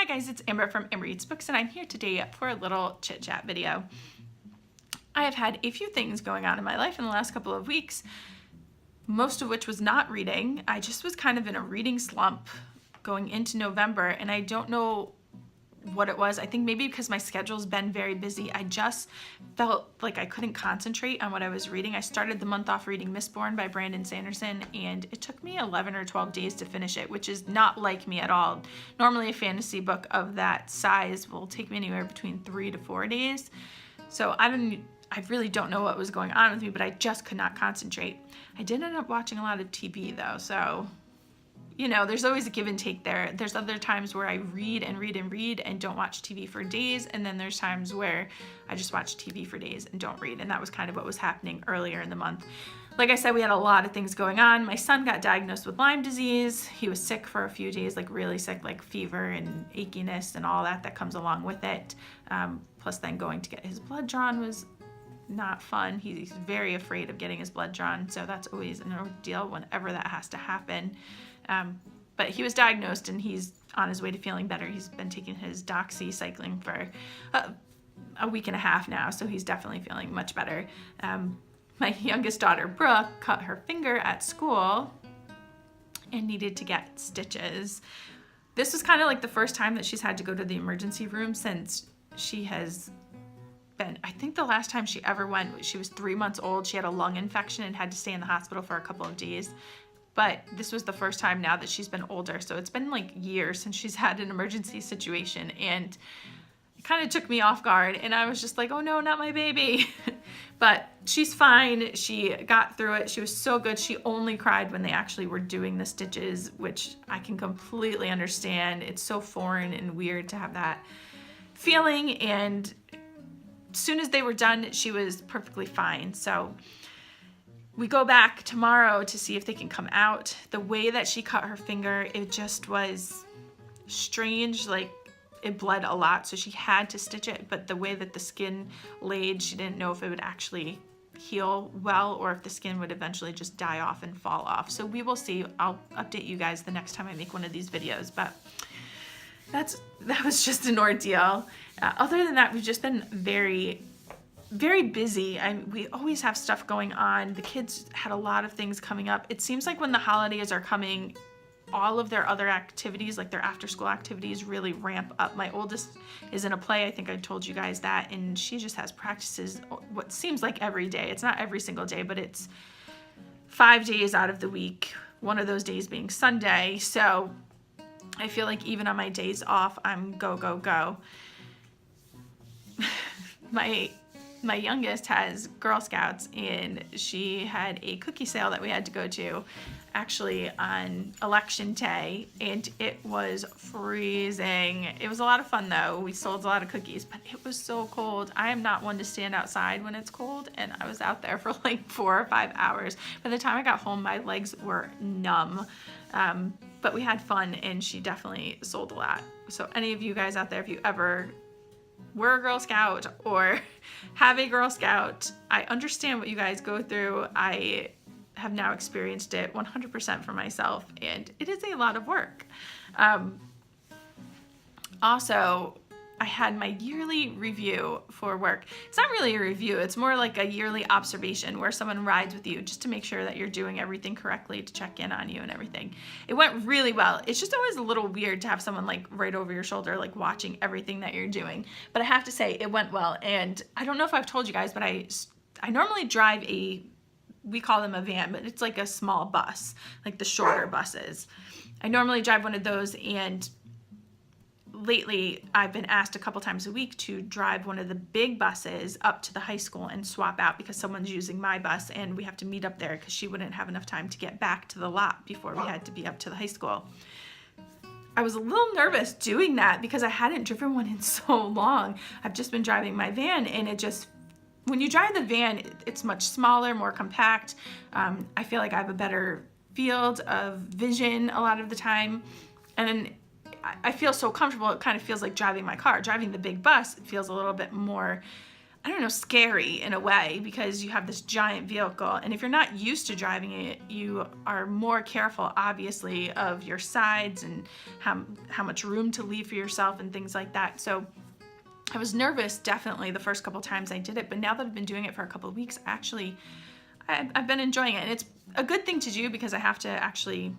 Hi guys, it's Amber from Amber Eats Books, and I'm here today for a little chit chat video. I have had a few things going on in my life in the last couple of weeks, most of which was not reading. I just was kind of in a reading slump going into November, and I don't know what it was. I think maybe because my schedule's been very busy, I just felt like I couldn't concentrate on what I was reading. I started the month off reading Mistborn by Brandon Sanderson, and it took me 11 or 12 days to finish it, which is not like me at all. Normally a fantasy book of that size will take me anywhere between 3 to 4 days. So I really don't know what was going on with me, but I just could not concentrate. I did end up watching a lot of TV though, so you know, there's always a give and take there. There's other times where I read and read and read and don't watch TV for days, and then there's times where I just watch TV for days and don't read, and that was kind of what was happening earlier in the month. Like I said, we had a lot of things going on. My son got diagnosed with Lyme disease. He was sick for a few days, like really sick, like fever and achiness and all that comes along with it. Plus then going to get his blood drawn was not fun. He's very afraid of getting his blood drawn, so that's always an ordeal whenever that has to happen. But he was diagnosed and he's on his way to feeling better. He's been taking his doxycycline for a week and a half now, so he's definitely feeling much better. My youngest daughter, Brooke, cut her finger at school and needed to get stitches. This was kind of like the first time that she's had to go to the emergency room since she has been, I think the last time she ever went, she was 3 months old. She had a lung infection and had to stay in the hospital for a couple of days. But this was the first time now that she's been older. So it's been like years since she's had an emergency situation, and it kind of took me off guard, and I was just like, oh no, not my baby. But she's fine. She got through it. She was so good. She only cried when they actually were doing the stitches, which I can completely understand. It's so foreign and weird to have that feeling. And as soon as they were done, she was perfectly fine. So we go back tomorrow to see if they can come out. The way that she cut her finger, it just was strange. Like, it bled a lot, so she had to stitch it, but the way that the skin laid, she didn't know if it would actually heal well or if the skin would eventually just die off and fall off. So we will see. I'll update you guys the next time I make one of these videos, but that was just an ordeal. Other than that, we've just been very busy. We always have stuff going on. The kids had a lot of things coming up. It seems like when the holidays are coming, all of their other activities, like their after school activities, really ramp up. My oldest is in a play. I think I told you guys that, and she just has practices what seems like every day. It's not every single day, but it's 5 days out of the week, one of those days being Sunday. So I feel like even on my days off, I'm go, go, go. My youngest has Girl Scouts, and she had a cookie sale that we had to go to actually on election day, and it was freezing. It was a lot of fun though. We sold a lot of cookies, but it was so cold. I am not one to stand outside when it's cold, and I was out there for like 4 or 5 hours. By the time I got home, my legs were numb. But we had fun, and she definitely sold a lot. So any of you guys out there, if you ever were a Girl Scout or have a Girl Scout, I understand what you guys go through. I have now experienced it 100% for myself, and it is a lot of work. Also, I had my yearly review for work. It's not really a review, it's more like a yearly observation where someone rides with you just to make sure that you're doing everything correctly, to check in on you and everything. It went really well. It's just always a little weird to have someone like right over your shoulder, like watching everything that you're doing. But I have to say, it went well. And I don't know if I've told you guys, but I normally drive we call them a van, but it's like a small bus, like the shorter buses. I normally drive one of those, and lately I've been asked a couple times a week to drive one of the big buses up to the high school and swap out because someone's using my bus, and we have to meet up there because she wouldn't have enough time to get back to the lot before we had to be up to the high school. I was a little nervous doing that because I hadn't driven one in so long. I've just been driving my van, and when you drive the van, it's much smaller, more compact. I feel like I have a better field of vision a lot of the time, and I feel so comfortable. It kind of feels like driving my car. Driving the big bus, it feels a little bit more I don't know, scary in a way, because you have this giant vehicle, and if you're not used to driving it, you are more careful, obviously, of your sides and how much room to leave for yourself and things like that. So I was nervous, definitely, the first couple times I did it, but now that I've been doing it for a couple of weeks, I've been enjoying it, and it's a good thing to do because I have to actually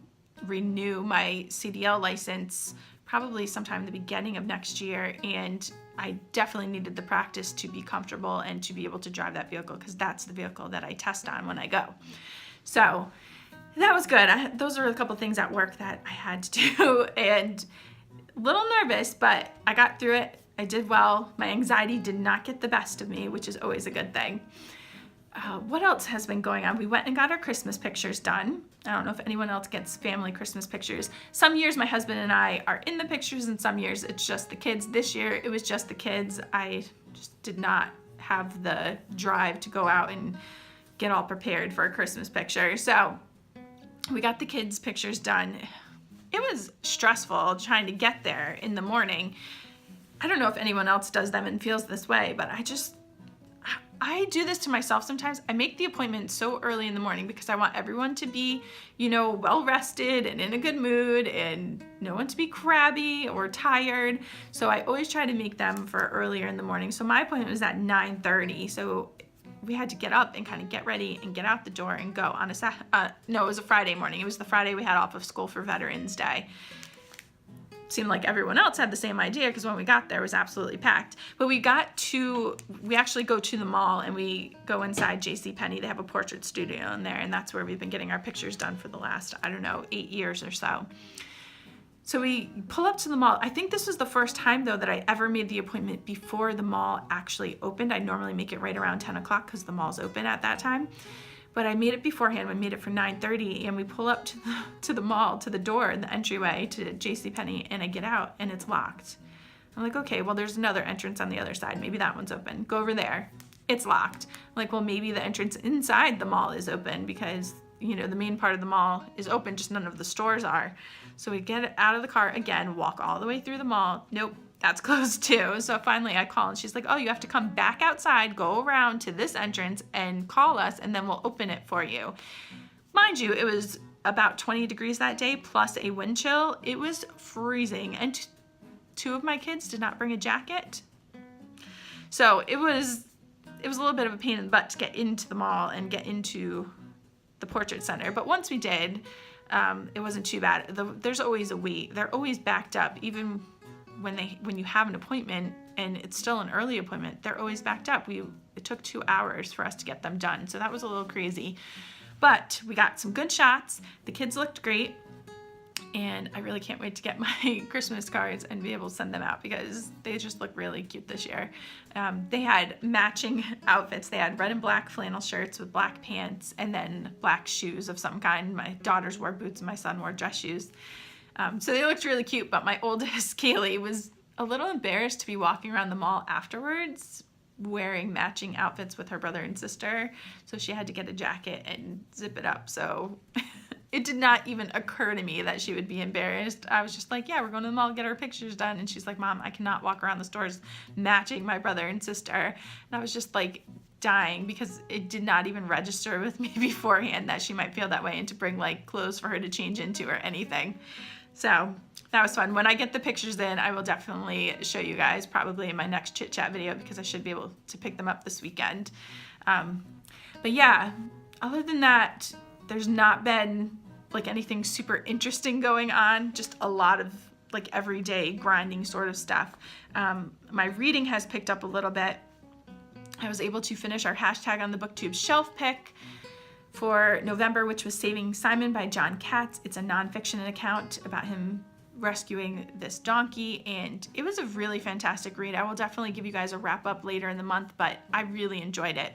renew my CDL license probably sometime in the beginning of next year, and I definitely needed the practice to be comfortable and to be able to drive that vehicle, because that's the vehicle that I test on when I go. So that was good. Those are a couple things at work that I had to do, and a little nervous, but I got through it. I did well. My anxiety did not get the best of me, which is always a good thing. What else has been going on? We went and got our Christmas pictures done. I don't know if anyone else gets family Christmas pictures. Some years my husband and I are in the pictures, and some years it's just the kids. This year it was just the kids. I just did not have the drive to go out and get all prepared for a Christmas picture. So we got the kids' pictures done. It was stressful trying to get there in the morning. I don't know if anyone else does them and feels this way, but I do this to myself sometimes. I make the appointment so early in the morning because I want everyone to be, well rested and in a good mood, and no one to be crabby or tired. So I always try to make them for earlier in the morning. So my appointment was at 9:30. So we had to get up and kind of get ready and get out the door and go on it was a Friday morning. It was the Friday we had off of school for Veterans Day. Seemed like everyone else had the same idea, because when we got there it was absolutely packed. But we actually go to the mall, and we go inside JCPenney. They have a portrait studio in there, and that's where we've been getting our pictures done for the last, 8 years or so. So we pull up to the mall. I think this was the first time, though, that I ever made the appointment before the mall actually opened. I normally make it right around 10 o'clock because the mall's open at that time. But I made it beforehand. We made it for 9:30, and we pull up to the mall, to the door in the entryway to JCPenney, and I get out, and it's locked. I'm like, okay, well, there's another entrance on the other side. Maybe that one's open. Go over there. It's locked. I'm like, well, maybe the entrance inside the mall is open, because, the main part of the mall is open, just none of the stores are. So we get out of the car again, walk all the way through the mall. Nope, that's closed too. So finally I call, and she's like, oh, you have to come back outside, go around to this entrance and call us, and then we'll open it for you. Mind you, it was about 20 degrees that day, plus a wind chill. It was freezing, and two of my kids did not bring a jacket. So it was a little bit of a pain in the butt to get into the mall and get into the portrait center. But once we did, it wasn't too bad. There's always a wait. They're always backed up, even when you have an appointment and it's still an early appointment. They're always backed up. It took 2 hours for us to get them done, so that was a little crazy. But we got some good shots. The kids looked great, and I really can't wait to get my Christmas cards and be able to send them out, because they just look really cute this year. They had matching outfits. They had red and black flannel shirts with black pants, and then black shoes of some kind. My daughters wore boots and my son wore dress shoes. So they looked really cute, but my oldest, Kaylee, was a little embarrassed to be walking around the mall afterwards wearing matching outfits with her brother and sister. So she had to get a jacket and zip it up. So it did not even occur to me that she would be embarrassed. I was just like, yeah, we're going to the mall to get our pictures done. And she's like, Mom, I cannot walk around the stores matching my brother and sister. And I was just like dying, because it did not even register with me beforehand that she might feel that way, and to bring like clothes for her to change into or anything. So that was fun. When I get the pictures in, I will definitely show you guys, probably in my next Chit Chat video, because I should be able to pick them up this weekend. But yeah, other than that, there's not been like anything super interesting going on, just a lot of like everyday grinding sort of stuff. My reading has picked up a little bit. I was able to finish our hashtag on the BookTube shelf pick for November, which was Saving Simon by John Katz. It's a nonfiction account about him rescuing this donkey, and it was a really fantastic read. I will definitely give you guys a wrap up later in the month, but I really enjoyed it.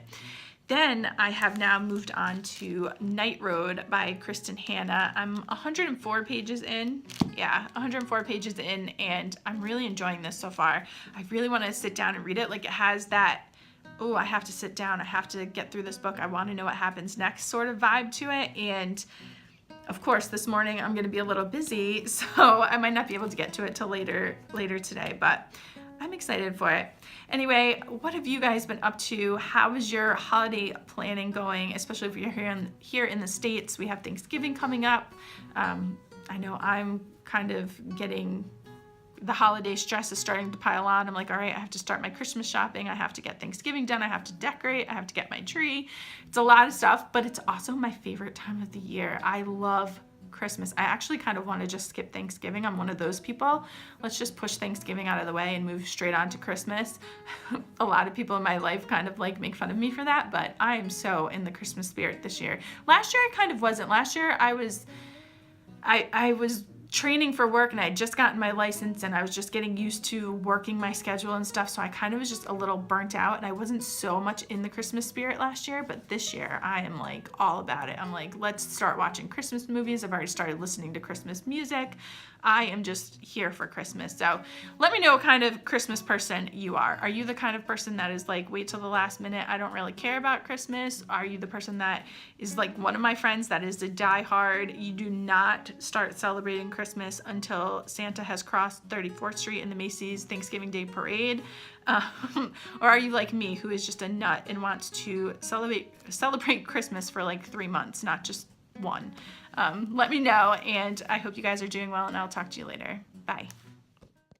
Then I have now moved on to Night Road by Kristen Hanna. I'm 104 pages in. Yeah, 104 pages in, and I'm really enjoying this so far. I really want to sit down and read it. Like, it has that, oh, I have to sit down, I have to get through this book, I want to know what happens next sort of vibe to it. And of course, this morning I'm going to be a little busy, so I might not be able to get to it till later today, but I'm I'm excited for it. Anyway, what have you guys been up to? How is your holiday planning going? Especially if you're here in the States, we have Thanksgiving coming up. I know I'm kind of getting, the holiday stress is starting to pile on. I'm like, all right, I have to start my Christmas shopping. I have to get Thanksgiving done. I have to decorate. I have to get my tree. It's a lot of stuff, but it's also my favorite time of the year. I love Christmas. I actually kind of want to just skip Thanksgiving. I'm one of those people. Let's just push Thanksgiving out of the way and move straight on to Christmas. A lot of people in my life kind of like make fun of me for that, but I am so in the Christmas spirit this year. Last year I kind of wasn't. Last year I was training for work and I had just gotten my license and I was just getting used to working my schedule and stuff, so I kind of was just a little burnt out and I wasn't so much in the Christmas spirit last year. But this year I am like all about it. I'm like, let's start watching Christmas movies. I've already started listening to Christmas music. I am just here for Christmas. So let me know what kind of Christmas person you are. Are you the kind of person that is like, wait till the last minute, I don't really care about Christmas? Are you the person that is like one of my friends that is a diehard, you do not start celebrating Christmas until Santa has crossed 34th Street in the Macy's Thanksgiving Day Parade? Or are you like me, who is just a nut and wants to celebrate Christmas for like 3 months, not just one? Let me know, and I hope you guys are doing well, and I'll talk to you later. Bye.